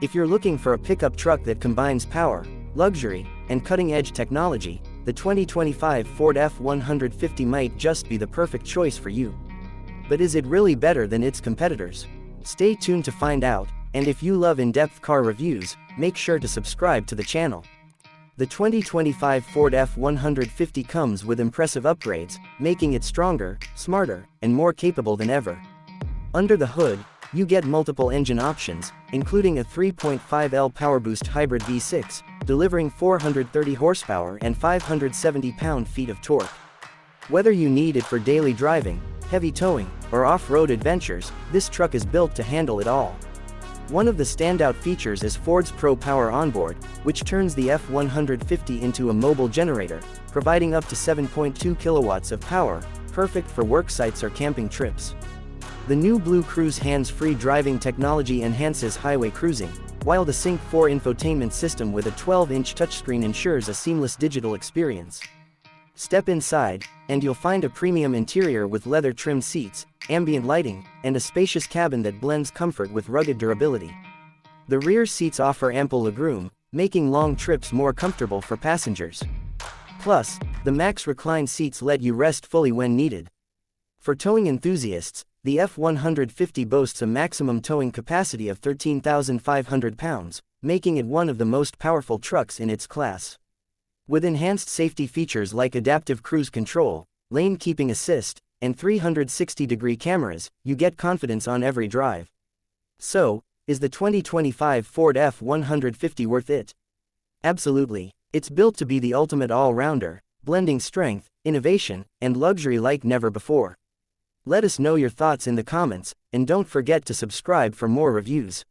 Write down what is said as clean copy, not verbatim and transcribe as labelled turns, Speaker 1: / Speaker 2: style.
Speaker 1: If you're looking for a pickup truck that combines power, luxury, and cutting-edge technology, the 2025 Ford F-150 might just be the perfect choice for you. But is it really better than its competitors? Stay tuned to find out, and if you love in-depth car reviews, make sure to subscribe to the channel. The 2025 Ford F-150 comes with impressive upgrades, making it stronger, smarter, and more capable than ever. Under the hood, you get multiple engine options, including a 3.5L PowerBoost hybrid V6, delivering 430 horsepower and 570 pound-feet of torque. Whether you need it for daily driving, heavy towing, or off-road adventures, this truck is built to handle it all. One of the standout features is Ford's Pro Power Onboard, which turns the F-150 into a mobile generator, providing up to 7.2 kilowatts of power, perfect for work sites or camping trips. The new Blue Cruise hands-free driving technology enhances highway cruising, while the Sync 4 infotainment system with a 12-inch touchscreen ensures a seamless digital experience. Step inside, and you'll find a premium interior with leather-trimmed seats, ambient lighting, and a spacious cabin that blends comfort with rugged durability. The rear seats offer ample legroom, making long trips more comfortable for passengers. Plus, the Max Recline seats let you rest fully when needed. For towing enthusiasts, the F-150 boasts a maximum towing capacity of 13,500 pounds, making it one of the most powerful trucks in its class. With enhanced safety features like adaptive cruise control, lane keeping assist, and 360-degree cameras, you get confidence on every drive. So, is the 2025 Ford F-150 worth it? Absolutely. It's built to be the ultimate all-rounder, blending strength, innovation, and luxury like never before. Let us know your thoughts in the comments, and don't forget to subscribe for more reviews.